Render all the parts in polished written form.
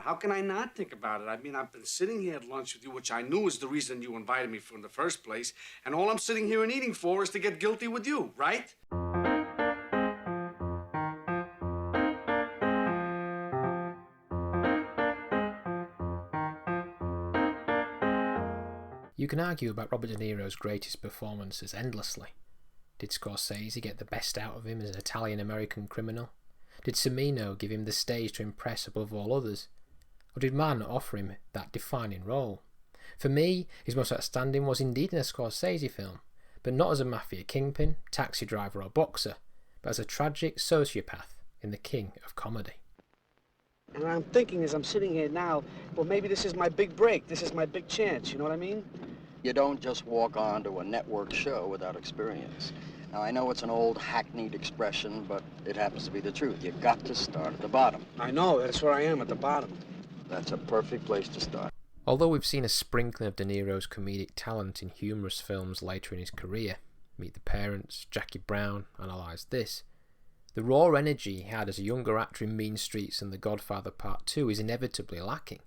How can I not think about it? I mean, I've been sitting here at lunch with you, which I knew was the reason you invited me in the first place, and all I'm sitting here and eating for is to get guilty with you, right? You can argue about Robert De Niro's greatest performances endlessly. Did Scorsese get the best out of him as an Italian-American criminal? Did Cimino give him the stage to impress above all others? Or did Mann offer him that defining role? For me, his most outstanding was indeed in a Scorsese film, but not as a mafia kingpin, taxi driver or boxer, but as a tragic sociopath in The King of Comedy. And I'm thinking as I'm sitting here now, well, maybe this is my big break. This is my big chance, you know what I mean? You don't just walk onto a network show without experience. Now, I know it's an old hackneyed expression, but it happens to be the truth. You've got to start at the bottom. I know, that's where I am, at the bottom. That's a perfect place to start. Although we've seen a sprinkling of De Niro's comedic talent in humorous films later in his career, Meet the Parents, Jackie Brown, Analyse This, the raw energy he had as a younger actor in Mean Streets and The Godfather Part 2 is inevitably lacking.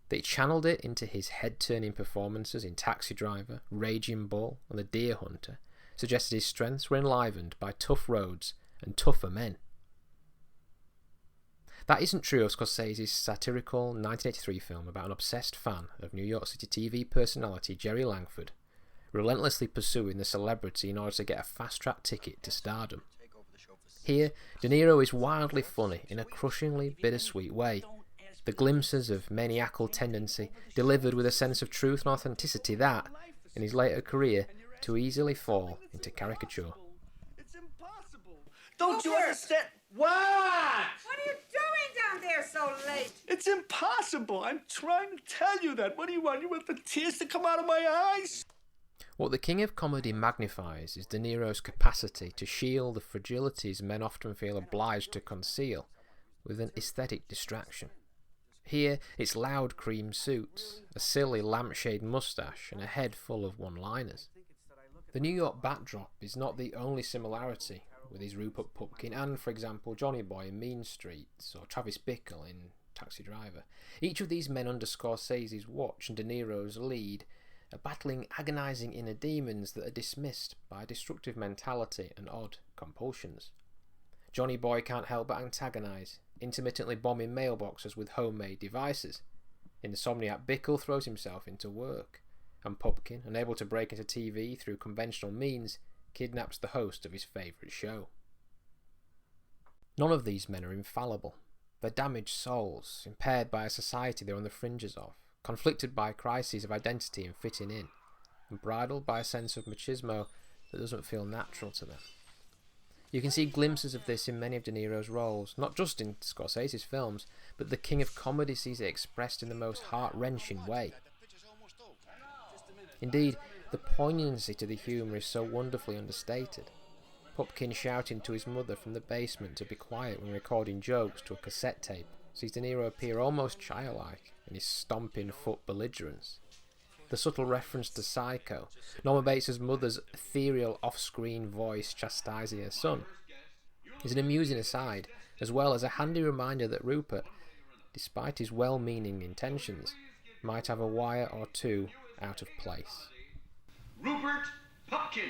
That he channeled it into his head-turning performances in Taxi Driver, Raging Bull and The Deer Hunter suggested his strengths were enlivened by tough roads and tougher men. That isn't true of Scorsese's satirical 1983 film about an obsessed fan of New York City TV personality Jerry Langford, relentlessly pursuing the celebrity in order to get a fast-track ticket to stardom. Here, De Niro is wildly funny in a crushingly bittersweet way. The glimpses of maniacal tendency delivered with a sense of truth and authenticity that, in his later career, too easily fall into caricature. It's impossible. Don't you understand? What? What are you doing down there so late? It's impossible. I'm trying to tell you that. What do you want? You want the tears to come out of my eyes? What The King of Comedy magnifies is De Niro's capacity to shield the fragilities men often feel obliged to conceal with an aesthetic distraction. Here, it's loud cream suits, a silly lampshade moustache, and a head full of one-liners. The New York backdrop is not the only similarity with his Rupert Pupkin and, for example, Johnny Boy in Mean Streets or Travis Bickle in Taxi Driver. Each of these men under Scorsese's watch and De Niro's lead are battling agonising inner demons that are dismissed by a destructive mentality and odd compulsions. Johnny Boy can't help but antagonise, intermittently bombing mailboxes with homemade devices. Insomniac Bickle throws himself into work, and Pupkin, unable to break into TV through conventional means, kidnaps the host of his favourite show. None of these men are infallible. They're damaged souls, impaired by a society they're on the fringes of, conflicted by crises of identity and fitting in, and bridled by a sense of machismo that doesn't feel natural to them. You can see glimpses of this in many of De Niro's roles, not just in Scorsese's films, but The King of Comedy sees it expressed in the most heart-wrenching way. Indeed, the poignancy to the humour is so wonderfully understated. Pupkin shouting to his mother from the basement to be quiet when recording jokes to a cassette tape sees De Niro appear almost childlike in his stomping foot belligerence. The subtle reference to Psycho, Norma Bates' mother's ethereal off-screen voice chastising her son, is an amusing aside, as well as a handy reminder that Rupert, despite his well-meaning intentions, might have a wire or two out of place. Rupert Pupkin.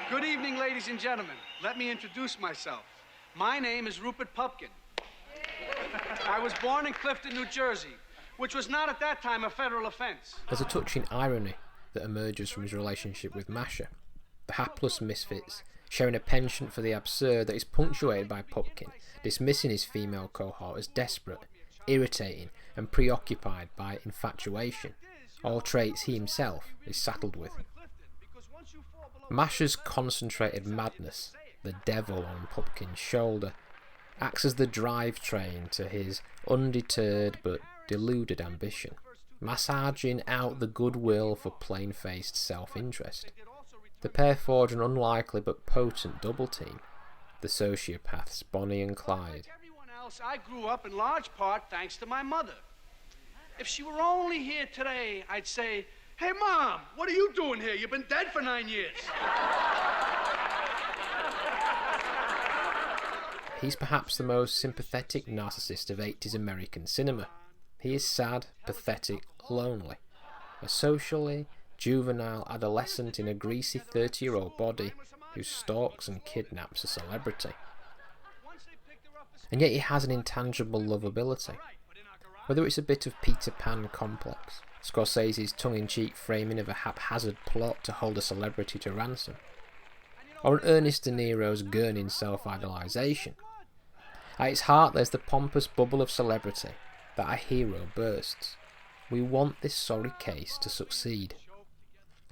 Good evening, ladies and gentlemen. Let me introduce myself. My name is Rupert Pupkin. I was born in Clifton, New Jersey, which was not at that time a federal offense. There's a touching irony that emerges from his relationship with Masha, the hapless misfits, sharing a penchant for the absurd that is punctuated by Pupkin, dismissing his female cohort as desperate, irritating, and preoccupied by infatuation, all traits he himself is saddled with. Masha's concentrated madness, the devil on Pupkin's shoulder, acts as the drivetrain to his undeterred but deluded ambition, massaging out the goodwill for plain-faced self-interest. The pair forge an unlikely but potent double team, the sociopaths Bonnie and Clyde. Like everyone else, I grew up in large part thanks to my mother. If she were only here today, I'd say, "Hey, Mom, what are you doing here? You've been dead for 9 years." He's perhaps the most sympathetic narcissist of 80s American cinema. He is sad, pathetic, lonely. A socially juvenile adolescent in a greasy 30-year-old body who stalks and kidnaps a celebrity. And yet he has an intangible lovability. Whether it's a bit of Peter Pan complex, Scorsese's tongue-in-cheek framing of a haphazard plot to hold a celebrity to ransom, or an Ernest De Niro's gurning self-idolisation, at its heart there's the pompous bubble of celebrity that our hero bursts. We want this sorry case to succeed.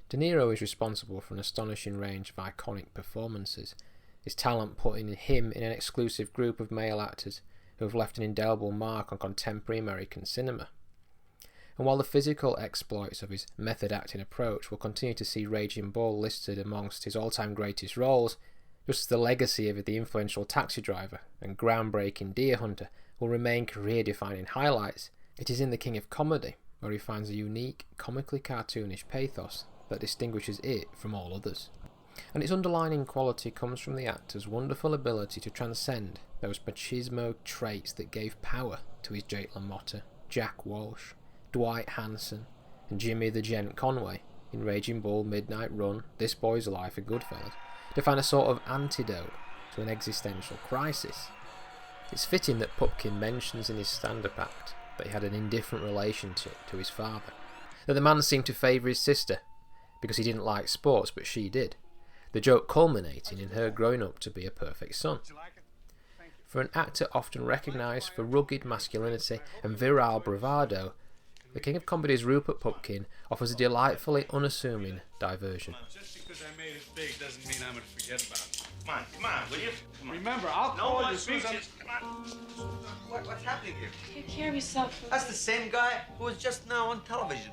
De Niro is responsible for an astonishing range of iconic performances, his talent putting him in an exclusive group of male actors who have left an indelible mark on contemporary American cinema. And while the physical exploits of his method acting approach will continue to see Raging Bull listed amongst his all-time greatest roles, just as the legacy of the influential Taxi Driver and groundbreaking Deer Hunter will remain career-defining highlights, it is in The King of Comedy where he finds a unique, comically cartoonish pathos that distinguishes it from all others. And its underlying quality comes from the actor's wonderful ability to transcend those machismo traits that gave power to his Jake LaMotta, Jack Walsh, Dwight Hanson, and Jimmy the Gent Conway in Raging Bull, Midnight Run, This Boy's Life, and Goodfellas, to find a sort of antidote to an existential crisis. It's fitting that Pupkin mentions in his stand-up act that he had an indifferent relationship to his father, that the man seemed to favour his sister because he didn't like sports but she did, the joke culminating in her growing up to be a perfect son. For an actor often recognised for rugged masculinity and virile bravado, the King of Comedy's Rupert Pupkin offers a delightfully unassuming diversion. Just because I made it big doesn't mean I'm going to forget about it. Come on, will you? Come on. Remember, I'll No call more you as soon as I'm... speeches. Come on. What's happening here? Take care of yourself. That's the same guy who was just now on television.